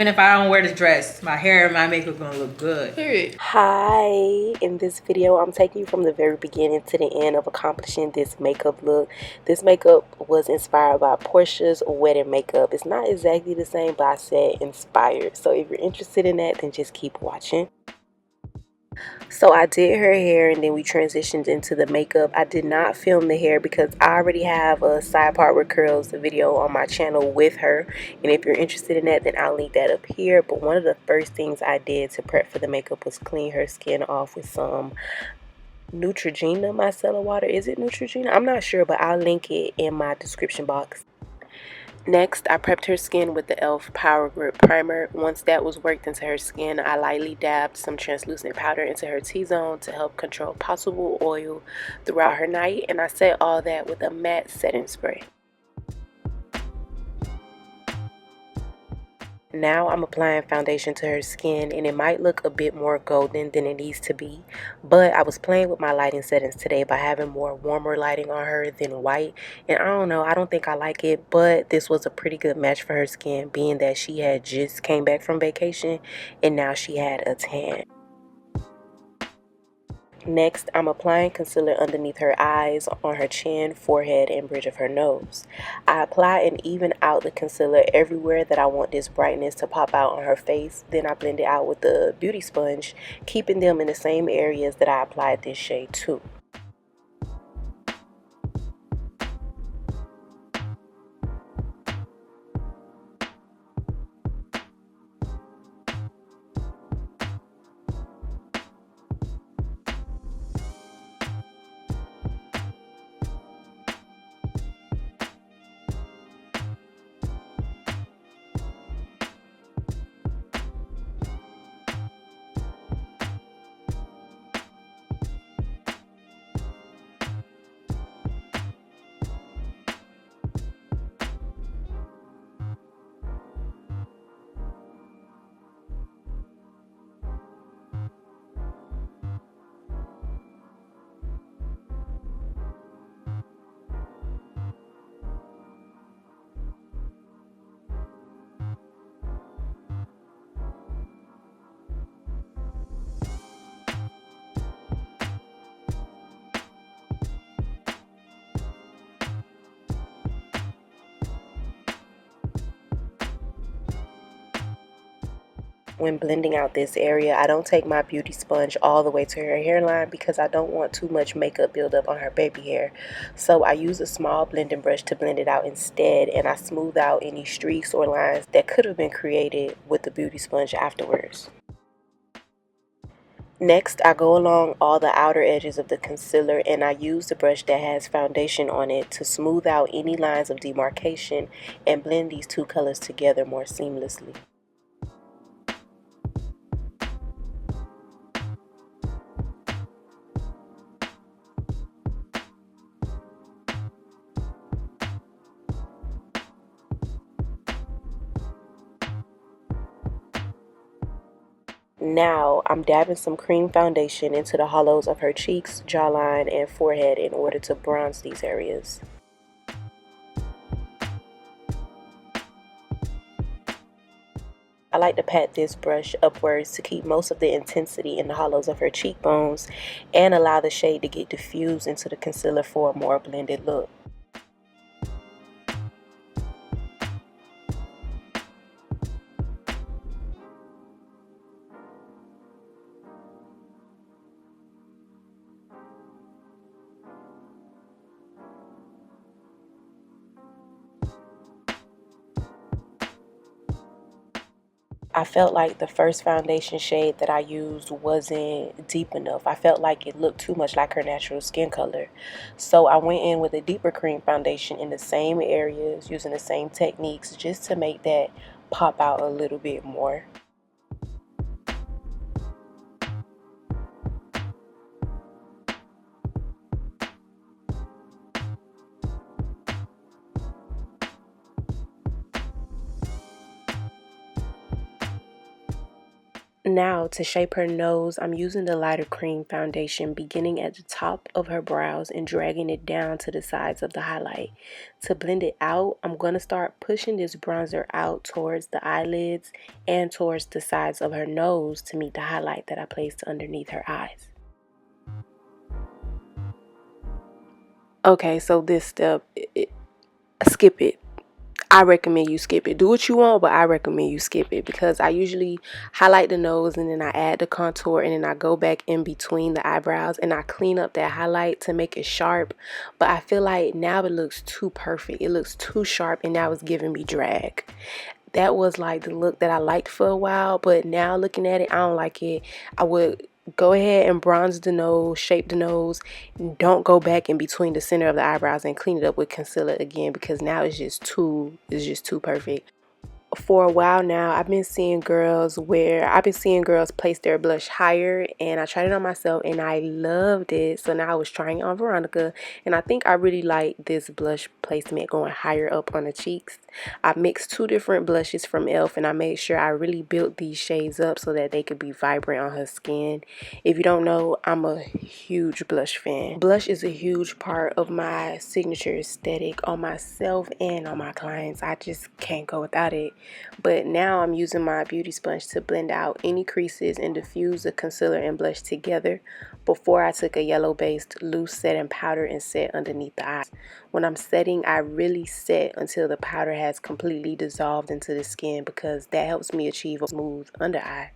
Even if I don't wear the dress, my hair and my makeup gonna look good. Period. Hi, in this video I'm taking you from the very beginning to the end of accomplishing this makeup look. This makeup was inspired by Portia's wedding makeup. It's not exactly the same, but I said inspired. So if you're interested in that, then just keep watching. So I did her hair and then we transitioned into the makeup. I did not film the hair because I already have a side part with curls video on my channel with her, and if you're interested in that, then I'll link that up here. But one of the first things I did to prep for the makeup was clean her skin off with some Neutrogena micellar water. Is it Neutrogena? I'm not sure, but I'll link it in my description box. Next, I prepped her skin with the e.l.f. Power Grip Primer. Once that was worked into her skin, I lightly dabbed some translucent powder into her T-zone to help control possible oil throughout her night, and I set all that with a matte setting spray. Now I'm applying foundation to her skin, and it might look a bit more golden than it needs to be, but I was playing with my lighting settings today by having more warmer lighting on her than white, and I don't know, I don't think I like it, but this was a pretty good match for her skin, being that she had just came back from vacation and now she had a tan. Next, I'm applying concealer underneath her eyes, on her chin, forehead, and bridge of her nose. I apply and even out the concealer everywhere that I want this brightness to pop out on her face. Then I blend it out with the beauty sponge, keeping them in the same areas that I applied this shade to. When blending out this area, I don't take my beauty sponge all the way to her hairline because I don't want too much makeup buildup on her baby hair. So I use a small blending brush to blend it out instead, and I smooth out any streaks or lines that could have been created with the beauty sponge afterwards. Next, I go along all the outer edges of the concealer and I use the brush that has foundation on it to smooth out any lines of demarcation and blend these two colors together more seamlessly. Now, I'm dabbing some cream foundation into the hollows of her cheeks, jawline, and forehead in order to bronze these areas. I like to pat this brush upwards to keep most of the intensity in the hollows of her cheekbones and allow the shade to get diffused into the concealer for a more blended look. I felt like the first foundation shade that I used wasn't deep enough. I felt like it looked too much like her natural skin color. So I went in with a deeper cream foundation in the same areas using the same techniques just to make that pop out a little bit more. Now, to shape her nose, I'm using the lighter cream foundation beginning at the top of her brows and dragging it down to the sides of the highlight. To blend it out, I'm going to start pushing this bronzer out towards the eyelids and towards the sides of her nose to meet the highlight that I placed underneath her eyes. Okay, so this step, skip it. I recommend you skip it. Do what you want, but I recommend you skip it because I usually highlight the nose and then I add the contour and then I go back in between the eyebrows and I clean up that highlight to make it sharp. But I feel like now it looks too perfect. It looks too sharp and now it's giving me drag. That was like the look that I liked for a while, but now looking at it, I don't like it. I would go ahead and bronze the nose, shape the nose. Don't go back in between the center of the eyebrows and clean it up with concealer again because now it's just too perfect. For a while now, I've been seeing girls place their blush higher, and I tried it on myself and I loved it. So now I was trying it on Veronica and I think I really like this blush placement going higher up on the cheeks. I mixed two different blushes from e.l.f. and I made sure I really built these shades up so that they could be vibrant on her skin. If you don't know, I'm a huge blush fan. Blush is a huge part of my signature aesthetic on myself and on my clients. I just can't go without it. But now I'm using my beauty sponge to blend out any creases and diffuse the concealer and blush together before I took a yellow based loose setting powder and set underneath the eyes. When I'm setting, I really set until the powder has completely dissolved into the skin because that helps me achieve a smooth under eye.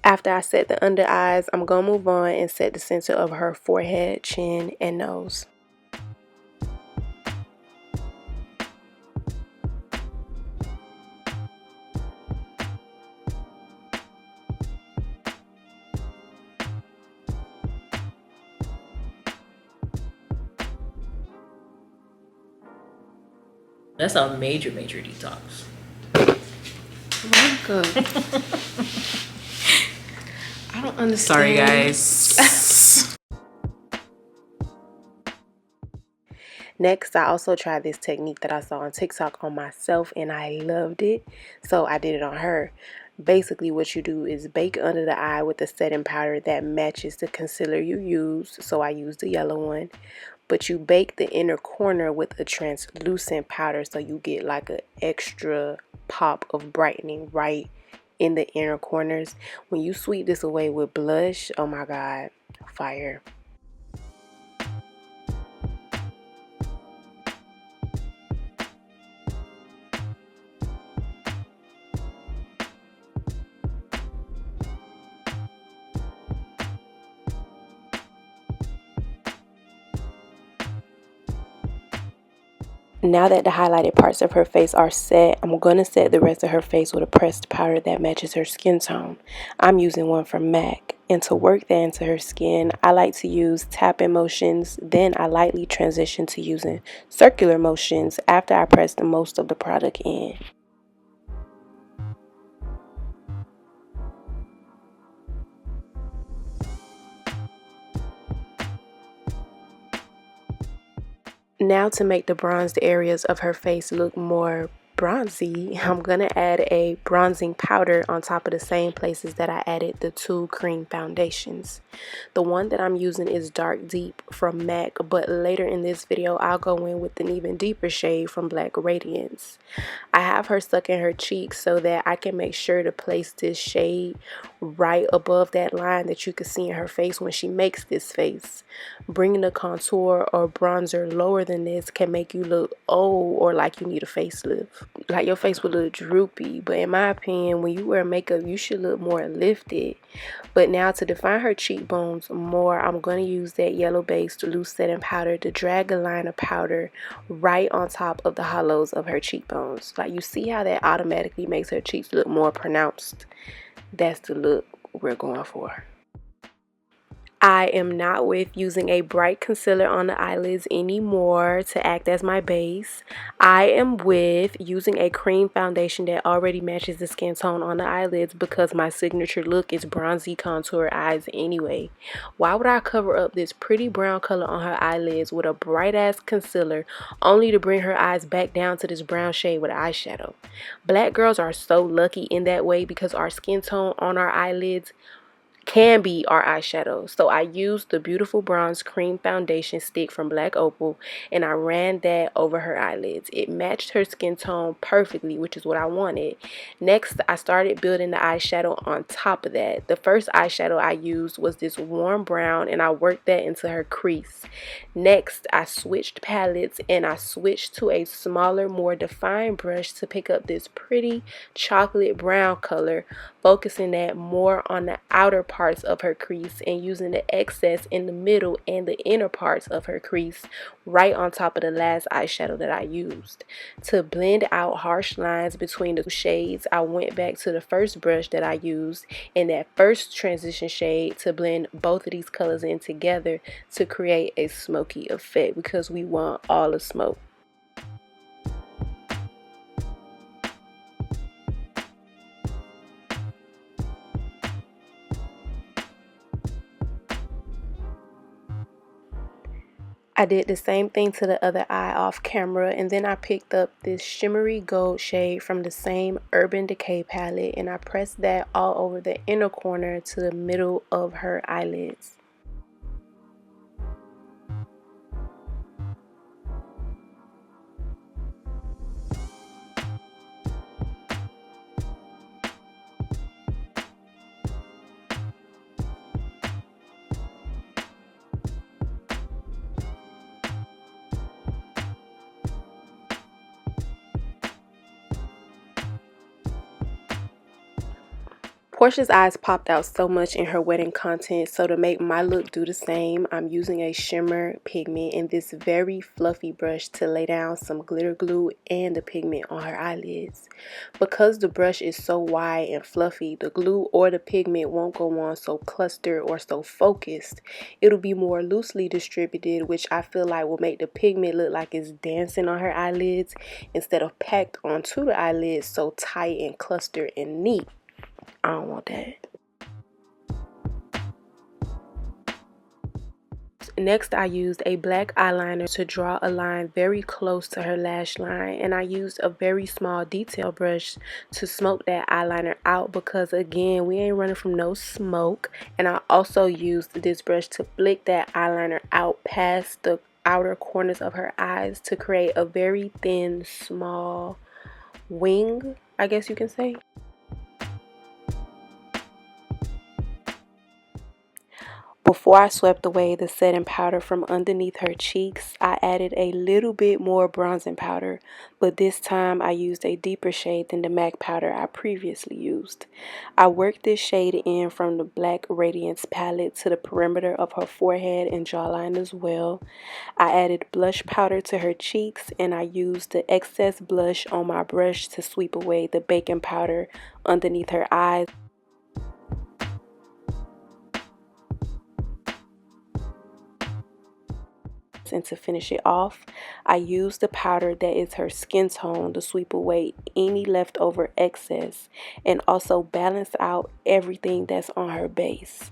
After I set the under eyes, I'm going to move on and set the center of her forehead, chin, and nose. That's a major detox. I don't understand. Sorry, guys. Next, I also tried this technique that I saw on TikTok on myself and I loved it, so I did it on her. Basically, what you do is bake under the eye with a setting powder that matches the concealer you use, so I used the yellow one. But you bake the inner corner with a translucent powder so you get like an extra pop of brightening right in the inner corners. When you sweep this away with blush, oh my god, fire. Now that the highlighted parts of her face are set, I'm going to set the rest of her face with a pressed powder that matches her skin tone. I'm using one from MAC. And to work that into her skin, I like to use tap-in motions. Then I lightly transition to using circular motions after I press the most of the product in. Now to make the bronzed areas of her face look more bronzy, I'm going to add a bronzing powder on top of the same places that I added the two cream foundations. The one that I'm using is Dark Deep from MAC, but later in this video I'll go in with an even deeper shade from Black Radiance. I have her stuck in her cheeks so that I can make sure to place this shade right above that line that you can see in her face when she makes this face. Bringing the contour or bronzer lower than this can make you look old or like you need a facelift. Like your face will look droopy, but in my opinion, when you wear makeup, you should look more lifted. But now to define her cheekbones more, I'm going to use that yellow based loose setting powder to drag a line of powder right on top of the hollows of her cheekbones. Like you see how that automatically makes her cheeks look more pronounced? That's the look we're going for. I am not with using a bright concealer on the eyelids anymore to act as my base. I am with using a cream foundation that already matches the skin tone on the eyelids because my signature look is bronzy contour eyes anyway. Why would I cover up this pretty brown color on her eyelids with a bright ass concealer only to bring her eyes back down to this brown shade with eyeshadow? Black girls are so lucky in that way because our skin tone on our eyelids can be our eyeshadow. So I used the beautiful bronze cream foundation stick from Black Opal and I ran that over her eyelids. It matched her skin tone perfectly, which is what I wanted. Next, I started building the eyeshadow on top of that. The first eyeshadow I used was this warm brown and I worked that into her crease. Next, I switched palettes and I switched to a smaller, more defined brush to pick up this pretty chocolate brown color, focusing that more on the outer parts of her crease and using the excess in the middle and the inner parts of her crease right on top of the last eyeshadow that I used. To blend out harsh lines between the two shades, I went back to the first brush that I used in that first transition shade to blend both of these colors in together to create a smoky effect because we want all the smoke. I did the same thing to the other eye off camera, and then I picked up this shimmery gold shade from the same Urban Decay palette and I pressed that all over the inner corner to the middle of her eyelids. Portia's eyes popped out so much in her wedding content, so to make my look do the same, I'm using a shimmer pigment and this very fluffy brush to lay down some glitter glue and the pigment on her eyelids. Because the brush is so wide and fluffy, the glue or the pigment won't go on so clustered or so focused. It'll be more loosely distributed, which I feel like will make the pigment look like it's dancing on her eyelids instead of packed onto the eyelids so tight and clustered and neat. I don't want that. Next, I used a black eyeliner to draw a line very close to her lash line, and I used a very small detail brush to smoke that eyeliner out because again, we ain't running from no smoke. And I also used this brush to flick that eyeliner out past the outer corners of her eyes to create a very thin, small wing, I guess you can say. Before I swept away the setting powder from underneath her cheeks, I added a little bit more bronzing powder, but this time I used a deeper shade than the MAC powder I previously used. I worked this shade in from the Black Radiance palette to the perimeter of her forehead and jawline as well. I added blush powder to her cheeks and I used the excess blush on my brush to sweep away the baking powder underneath her eyes. And to finish it off, I used the powder that is her skin tone to sweep away any leftover excess and also balance out everything that's on her base.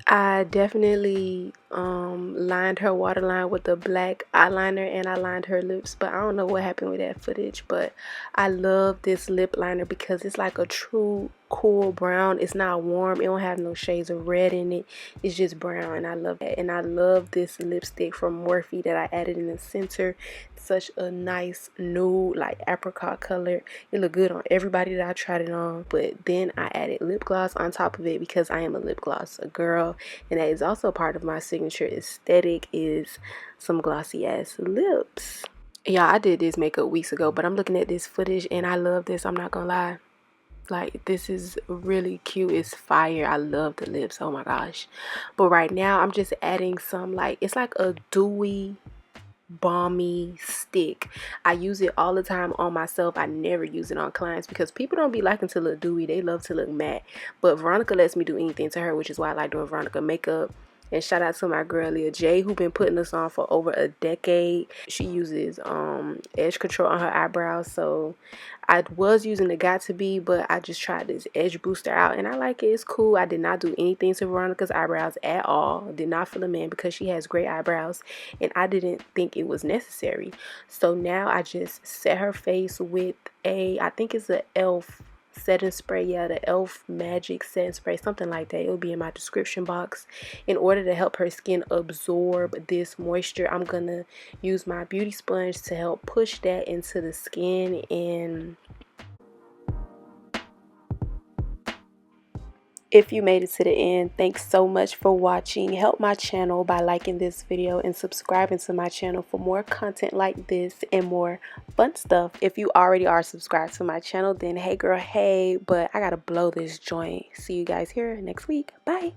I definitely lined her waterline with the black eyeliner and I lined her lips, but I don't know what happened with that footage. But I love this lip liner because it's like a true cool brown. It's not warm, it don't have no shades of red in it, it's just brown, and I love that. And I love this lipstick from Morphe that I added in the center. Such a nice nude like apricot color. It looked good on everybody that I tried it on, but then I added lip gloss on top of it because I am a lip gloss girl, and that is also part of my signature aesthetic, is some glossy ass lips. Yeah, I did this makeup weeks ago, but I'm looking at this footage and I love this. I'm not gonna lie. Like, this is really cute. It's fire. I love the lips. Oh my gosh. But right now I'm just adding some, like, it's like a dewy balmy stick. I use it all the time on myself. I never use it on clients because people don't be liking to look dewy. They love to look matte. But Veronica lets me do anything to her, which is why I like doing Veronica makeup. And shout out to my girl Leah J, who been putting this on for over a decade. She uses edge control on her eyebrows. So I was using the Got To Be, but I just tried this edge booster out and I like it. It's cool. I did not do anything to Veronica's eyebrows at all. Did not fill them in because she has great eyebrows and I didn't think it was necessary. So now I just set her face with I think it's a e.l.f. setting spray. Yeah, the e.l.f. magic setting spray, something like that. It'll be in my description box. In order to help her skin absorb this moisture, I'm gonna use my beauty sponge to help push that into the skin. And if you made it to the end, thanks so much for watching. Help my channel by liking this video and subscribing to my channel for more content like this and more fun stuff. If you already are subscribed to my channel, then hey girl, hey, but I gotta blow this joint. See you guys here next week. Bye.